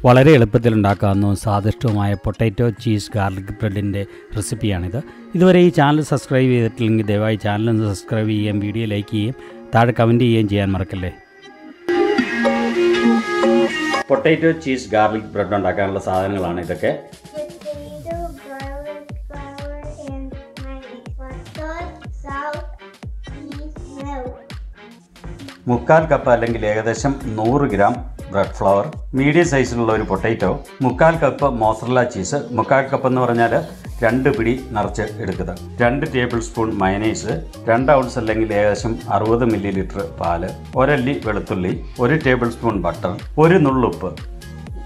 വളരെ എളുപ്പത്തിൽ ഉണ്ടാക്കാവുന്ന സ്വാദിഷ്ടമായ പൊട്ടാറ്റോ ചീസ് ഗാർലിക് ബ്രെഡിൻ്റെ റെസിപ്പിയാണിത്. ഇതുവരെ ഈ ചാനൽ സബ്സ്ക്രൈബ് ചെയ്തിട്ടില്ലെങ്കിൽ ദയവായി ചാനലൊന്ന് സബ്സ്ക്രൈബ് ചെയ്യുകയും വീഡിയോ ലൈക്ക് ചെയ്യുകയും താഴെ കമൻറ്റ് ചെയ്യുകയും ചെയ്യാൻ മറക്കല്ലേ. പൊട്ടാറ്റോ ചീസ് ഗാർലിക് ബ്രെഡ് ഉണ്ടാക്കാനുള്ള സാധനങ്ങളാണ് ഇതൊക്കെ. മുക്കാൽ കപ്പ് അല്ലെങ്കിൽ ഏകദേശം 100 ഗ്രാം ബ്രെഡ് ഫ്ലവർ, മീഡിയം സൈസിലുള്ള ഒരു പൊട്ടാറ്റോ, മുക്കാൽ കപ്പ് മോസറല്ല ചീസ്, മുക്കാൽ കപ്പ് എന്ന് പറഞ്ഞാൽ 2 പിടി നിറച്ച് എടുക്കുക, 2 ടേബിൾ സ്പൂൺ മയനൈസ്, 2 ഔൺസ് അല്ലെങ്കിൽ ഏകദേശം 60 മില്ലി ലിറ്റർ പാല്, 1 അല്ലി വെളുത്തുള്ളി, 1 ടേബിൾ സ്പൂൺ ബട്ടർ, 1 നുള്ളുപ്പ്.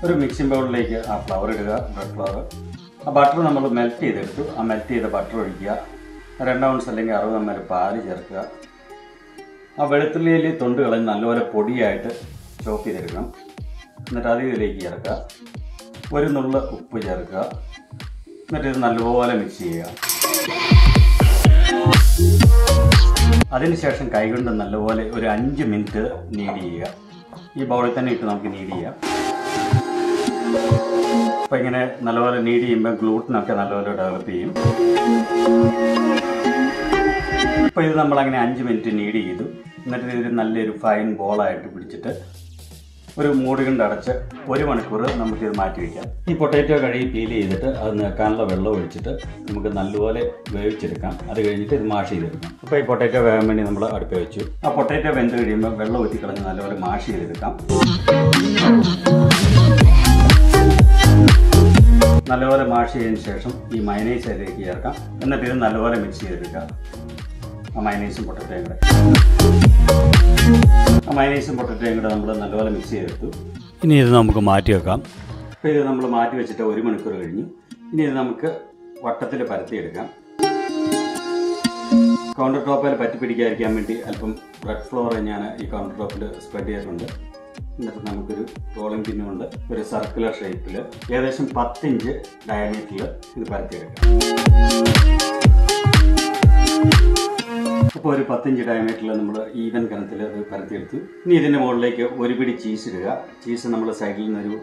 ഒരു മിക്സിംഗ് ബൗളിലേക്ക് ആ ഫ്ലവർ ഇടുക, ബ്രെഡ് ഫ്ലവർ. ആ ബട്ടർ നമ്മൾ മെൽറ്റ് ചെയ്തെടുത്തു. ആ മെൽറ്റ് ചെയ്ത ബട്ടർ ഒഴിക്കുക, 2 ഔൺസ് അല്ലെങ്കിൽ 60 ml പാല് ചേർക്കുക. ആ വെളുത്തുള്ളിയിൽ തൊണ്ട് കളഞ്ഞ് നല്ലപോലെ പൊടിയായിട്ട് ചോപ്പ് ചെയ്തെടുക്കണം. എന്നിട്ട് അത് ഇതിലേക്ക് ചേർക്കുക, 1 നുള്ള് ഉപ്പ് ചേർക്കുക. എന്നിട്ട് ഇത് നല്ലപോലെ മിക്സ് ചെയ്യുക. അതിനുശേഷം കൈകൊണ്ട് നല്ലപോലെ ഒരു 5 മിനിറ്റ് നീഡ് ചെയ്യുക. ഈ ബൗളിൽ തന്നെ ഇട്ട് നമുക്ക് നീഡ് ചെയ്യാം. അപ്പോൾ ഇങ്ങനെ നല്ലപോലെ നീഡ് ചെയ്യുമ്പോൾ ഗ്ലൂട്ടനൊക്കെ നല്ലപോലെ ഡെവലപ്പ് ചെയ്യും. ഇപ്പോൾ ഇത് നമ്മളങ്ങനെ 5 മിനിറ്റ് നീഡ് ചെയ്തു. എന്നിട്ട് ഇതിൽ നല്ലൊരു ഫൈൻ ബോളായിട്ട് പിടിച്ചിട്ട് ഒരു മൂടി കൊണ്ട് അടച്ച് 1 മണിക്കൂർ നമുക്കിത് മാറ്റി വയ്ക്കാം. ഈ പൊട്ടാറ്റോ കഴുകി പീൽ ചെയ്തിട്ട് അത് നിൽക്കാനുള്ള വെള്ളം ഒഴിച്ചിട്ട് നമുക്ക് നല്ലപോലെ വേവിച്ചെടുക്കാം. അത് കഴിഞ്ഞിട്ട് ഇത് മാഷ് ചെയ്തെടുക്കാം. അപ്പോൾ ഈ പൊട്ടാറ്റോ വേകാൻ വേണ്ടി നമ്മൾ അടുപ്പ് വെച്ചു. ആ പൊട്ടാറ്റോ വെന്ത് കഴിയുമ്പോൾ വെള്ളം ഊറ്റിക്കളഞ്ഞ് നല്ലപോലെ മാഷ് ചെയ്തെടുക്കാം. നല്ലപോലെ മാഷ് ചെയ്തതിന് ശേഷം ഈ മയനൈസ് അതിലേക്ക് ചേർക്കാം. എന്നിട്ട് ഇത് നല്ലപോലെ മിക്സ് ചെയ്തെടുക്കാം. ആ മയനൈസും പൊട്ടറ്റോയും കൂടെ നമ്മൾ നല്ലപോലെ മിക്സ് ചെയ്തെടുത്തു. ഇനി ഇത് നമുക്ക് മാറ്റി വെക്കാം. അപ്പോൾ ഇത് നമ്മൾ മാറ്റി വെച്ചിട്ട് 1 മണിക്കൂർ കഴിഞ്ഞു. ഇനി ഇത് നമുക്ക് വട്ടത്തിൽ പരത്തിയെടുക്കാം. കൗണ്ടർ ടോപ്പിൽ പറ്റി പിടിക്കാതിരിക്കാൻ വേണ്ടി അല്പം ബ്രെഡ് ഫ്ലോർ ഞാൻ ഈ കൗണ്ടർ ടോപ്പിൽ സ്പ്രെഡ് ചെയ്തിട്ടുണ്ട്. എന്നിട്ട് നമുക്കൊരു റോളിംഗ് പിൻ കൊണ്ട് ഒരു സർക്കുലർ ഷേപ്പിൽ ഏകദേശം 10 ഇഞ്ച് ഡയമീറ്ററിൽ ഇത് പരത്തിയെടുക്കാം. അപ്പോൾ ഒരു 10 ഇഞ്ച് ഡയമീറ്ററിൽ നമ്മൾ ഈവൻ കനത്തിൽ അത് പരത്തിയെടുത്തു. ഇനി ഇതിൻ്റെ മുകളിലേക്ക് 1 പിടി ചീസ് ഇടുക. ചീസ് നമ്മൾ സൈഡിൽ നിന്നൊരു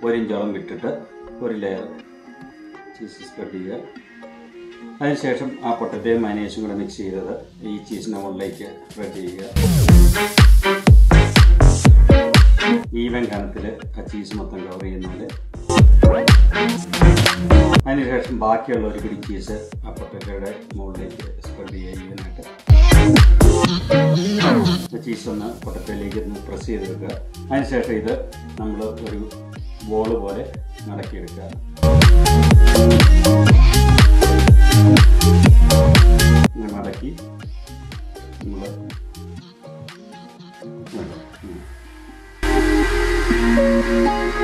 1 ഇഞ്ചോളം വിട്ടിട്ട് ഒരു ലെയർ ചീസ് സ്പ്രെഡ് ചെയ്യുക. അതിനുശേഷം ആ പൊട്ടറ്റോയും മയനൈസും കൂടെ മിക്സ് ചെയ്തത് ഈ ചീസിൻ്റെ മുകളിലേക്ക് സ്പ്രെഡ് ചെയ്യുക. ഈവൻ കനത്തിൽ ആ ചീസ് മൊത്തം കവർ ചെയ്യുന്നത്. അതിനുശേഷം ബാക്കിയുള്ള 1 പിടി ചീസ് ആ പൊട്ടറ്റോയുടെ മുകളിലേക്ക് സ്പ്രെഡ് ചെയ്യുക ഈവനായിട്ട്. ചീസ് ഒന്ന് പൊട്ടറ്റോയിലേക്ക് ഒന്ന് പ്രസ് ചെയ്ത് വെക്കുക. അതിനുശേഷം ഇത് നമ്മൾ ഒരു ബോൾ പോലെ മടക്കിയെടുക്കുക. ഇങ്ങനെ മടക്കി നമ്മൾ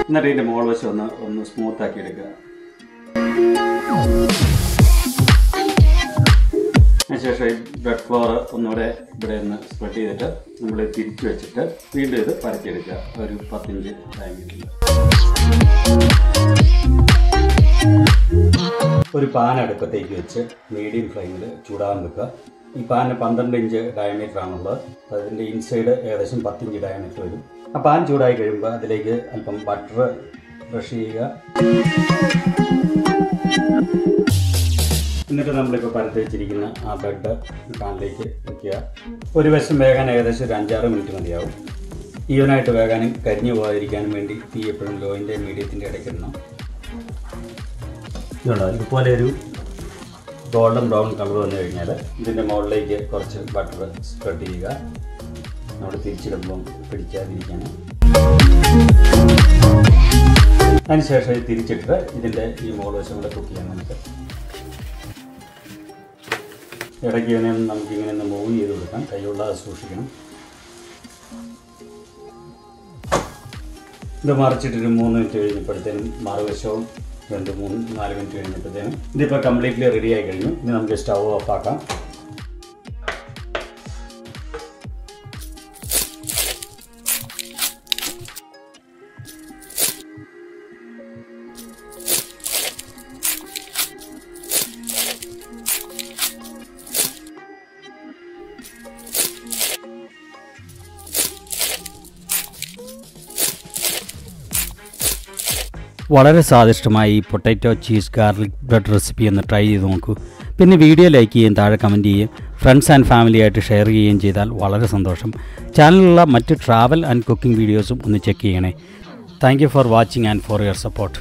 എന്നിട്ട് ഇതിൻ്റെ മോൾ വശം ഒന്ന് സ്മൂത്ത് ആക്കി എടുക്കുക. അതിനുശേഷം ഈ ബ്രെഡ് ഫ്ലോർ ഒന്നുകൂടെ ഇവിടെ ഒന്ന് സ്പ്രെഡ് ചെയ്തിട്ട് നമ്മൾ തിരിച്ചു വെച്ചിട്ട് വീണ്ടും ഇത് പരത്തിയെടുക്കുക ഒരു 10 ഇഞ്ച് ഡയമീറ്ററിൽ. ഒരു പാൻ അടുപ്പത്തേക്ക് വെച്ച് മീഡിയം ഫ്ലെയിമിൽ ചൂടാകാൻ വെക്കുക. ഈ പാന് 12 ഇഞ്ച് ഡയമീറ്റർ ആണുള്ളത്. അതിൻ്റെ ഇൻസൈഡ് ഏകദേശം 10 ഇഞ്ച് ഡയമീറ്റർ വരും. ആ പാൻ ചൂടായി കഴിയുമ്പോൾ അതിലേക്ക് അല്പം ബട്ടർ ബ്രഷ് ചെയ്യുക. എന്നിട്ട് നമ്മളിപ്പോൾ പരത്തി വെച്ചിരിക്കുന്ന ആ ബ്രെഡ് പാനിലേക്ക് വയ്ക്കുക. ഒരു വശം വേകാൻ ഏകദേശം ഒരു 5-6 മിനിറ്റ് മതിയാവും. ഈവനായിട്ട് വേകാനും കരിഞ്ഞു പോകാതിരിക്കാനും വേണ്ടി തീ എപ്പോഴും ലോയിൻ്റെ മീഡിയത്തിൻ്റെ ഇടയ്ക്കിടണം. ഇതുണ്ടോ, ഇതുപോലെ ഒരു ഗോൾഡൻ ബ്രൗൺ കളർ വന്നു കഴിഞ്ഞാൽ ഇതിൻ്റെ മുകളിലേക്ക് കുറച്ച് ബട്ടർ സ്പ്രെഡ് ചെയ്യുക. നമ്മൾ തിരിച്ചിടുമ്പം പിടിക്കാതിരിക്കാൻ. അതിനുശേഷം ഇത് തിരിച്ചിട്ട് ഇതിൻ്റെ ഈ മുകൾ വശം കൂടെ കുക്ക് ചെയ്യാൻ നമുക്ക് ഇടയ്ക്ക് ഇങ്ങനെ നമുക്കിങ്ങനെ ഒന്ന് മൂവ് ചെയ്ത് കൊടുക്കാം. കൈകൊള്ളാതെ സൂക്ഷിക്കണം. ഇത് മറിച്ചിട്ടൊരു 3 മിനിറ്റ് കഴിഞ്ഞപ്പോഴത്തേനും മറുവശവും 2-4 മിനിറ്റ് കഴിഞ്ഞപ്പോഴത്തേനും ഇതിപ്പോൾ കംപ്ലീറ്റ്ലി റെഡി ആയി കഴിഞ്ഞു. ഇനി നമുക്ക് സ്റ്റൗ ഓഫ് ആക്കാം. വളരെ സ്വാദിഷ്ടമായി ഈ potato cheese garlic bread recipe ഒന്ന് ട്രൈ ചെയ്ത് നോക്കൂ. പിന്നെ വീഡിയോ ലൈക്ക് ചെയ്യുകയും താഴെ കമൻറ്റ് ചെയ്യുകയും ഫ്രണ്ട്സ് ആൻഡ് ഫാമിലി ആയിട്ട് ഷെയർ ചെയ്യുകയും ചെയ്താൽ വളരെ സന്തോഷം. ചാനലിലുള്ള മറ്റ് ട്രാവൽ ആൻഡ് കുക്കിംഗ് വീഡിയോസും ഒന്ന് ചെക്ക് ചെയ്യണേ. Thank you for watching and for your support.